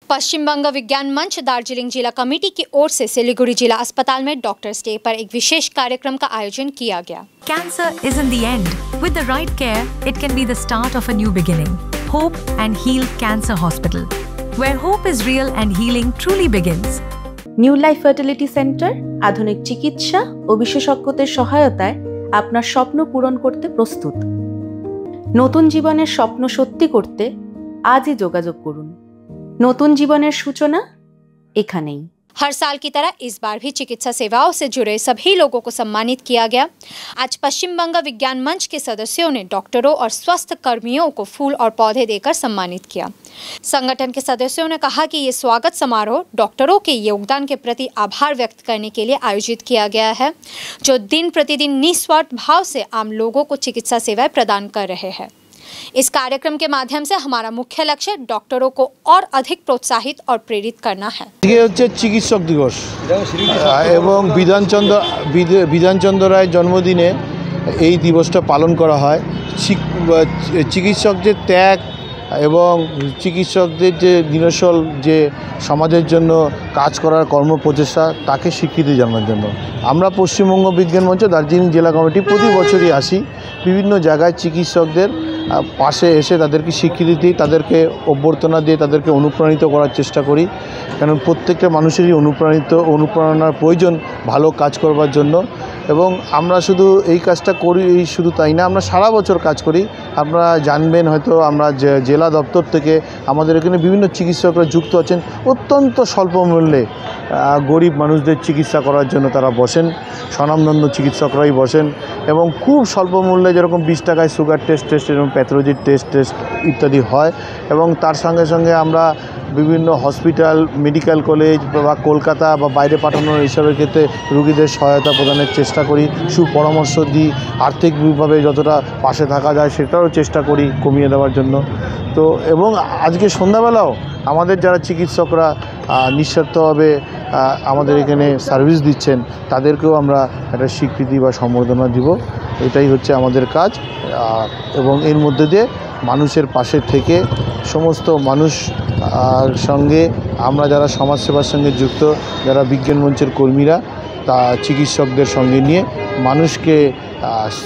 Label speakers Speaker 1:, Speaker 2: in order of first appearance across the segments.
Speaker 1: पश्चिम बंग विज्ञान मंच दार्जिलिंग जिला कमेटी की ओर से सिलीगुड़ी जिला अस्पताल में डॉक्टर्स डे पर एक विशेष कार्यक्रम का आयोजन किया गया।
Speaker 2: Cancer isn't the end. With the right care, it can be the start of a new beginning. Hope and Heal Cancer Hospital, where hope is real and healing truly begins.
Speaker 3: New life fertility centre আধুনিক চিকিৎসা ও বিশেষজ্ঞদের সহায়তায় আপনার স্বপ্ন পূরণ করতে প্রস্তুত। নতুন জীবনের স্বপ্ন সত্যি করতে আজই যোগাযোগ করুন। নতুন জীবনের সূচনা এখানেই।
Speaker 1: हर साल की तरह इस बार भी चिकित्सा सेवाओं से जुड़े सभी लोगों को सम्मानित किया गया। आज पश्चिम बंग विज्ञान मंच के सदस्यों ने डॉक्टरों और स्वास्थ्य कर्मियों को फूल और पौधे देकर सम्मानित किया। संगठन के सदस्यों ने कहा कि ये स्वागत समारोह डॉक्टरों के योगदान के प्रति आभार व्यक्त करने के लिए आयोजित किया गया है, जो दिन प्रतिदिन निस्वार्थ भाव से आम लोगों को चिकित्सा सेवाएं प्रदान कर रहे हैं। इस कार्यक्रम के माध्यम से हमारा मुख्य लक्ष्य डॉक्टरों को और अधिक प्रोत्साहित और प्रेरित करना है।
Speaker 4: ये হচ্ছে চিকিৎসক দিবস এবং বিধানচন্দ্র রায়ের জন্মদিনে এই দিবসটা পালন করা হয়। চিকিৎসকদের ত্যাগ এবং চিকিৎসকদের যে দিনশল যে সমাজের জন্য কাজ করার কর্মপ্রচেষ্টা তাকে স্বীকৃতি জানানোর জন্য আমরা পশ্চিমবঙ্গ বিজ্ঞান মঞ্চ দার্জিলিং জেলা কমিটি প্রতি বছরই আসি। বিভিন্ন জায়গায় চিকিৎসকদের পাশে এসে তাদেরকে স্বীকৃতি দিই, তাদেরকে অভ্যর্থনা দিয়ে তাদেরকে অনুপ্রাণিত করার চেষ্টা করি, কারণ প্রত্যেকটা মানুষেরই অনুপ্রেরণার প্রয়োজন ভালো কাজ করবার জন্য। এবং আমরা শুধু এই কাজটা করি শুধু তাই না, আমরা সারা বছর কাজ করি। আপনারা জানবেন হয়তো আমরা জেলা দপ্তর থেকে আমাদের এখানে বিভিন্ন চিকিৎসকরা যুক্ত আছেন, অত্যন্ত স্বল্প মূল্যে গরিব মানুষদের চিকিৎসা করার জন্য তারা বসেন, স্বনামধন্য চিকিৎসকরাই বসেন এবং খুব স্বল্প মূল্যে যেরকম 20 টাকায় সুগার টেস্ট এরকম প্যাথোলজির টেস্ট ইত্যাদি হয়। এবং তার সঙ্গে সঙ্গে আমরা বিভিন্ন হসপিটাল, মেডিকেল কলেজ বা কলকাতা বা বাইরে পাঠানোর এইসবের ক্ষেত্রে রুগীদের সহায়তা প্রদানের চেষ্টা করি, সুপরামর্শ দিই, আর্থিকভাবে যতটা পাশে থাকা যায় সেটারও চেষ্টা করি কমিয়ে দেওয়ার জন্য। তো এবং আজকে সন্ধ্যাবেলাও আমাদের যারা চিকিৎসকরা নিঃস্বার্থভাবে আমাদের এখানে সার্ভিস দিচ্ছেন তাদেরকেও আমরা একটা স্বীকৃতি বা সম্বর্ধনা দিব। এটাই হচ্ছে আমাদের কাজ। এবং এর মধ্যে দিয়ে মানুষের পাশে থেকে সমস্ত মানুষ সঙ্গে আমরা যারা সমাজসেবার সঙ্গে যুক্ত, যারা বিজ্ঞান মঞ্চের কর্মীরা, তা চিকিৎসকদের সঙ্গে নিয়ে মানুষকে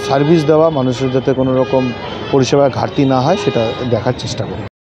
Speaker 4: সার্ভিস দেওয়া, মানুষের যাতে কোনো রকম পরিষেবার ঘাটতি না হয় সেটা দেখার চেষ্টা করি।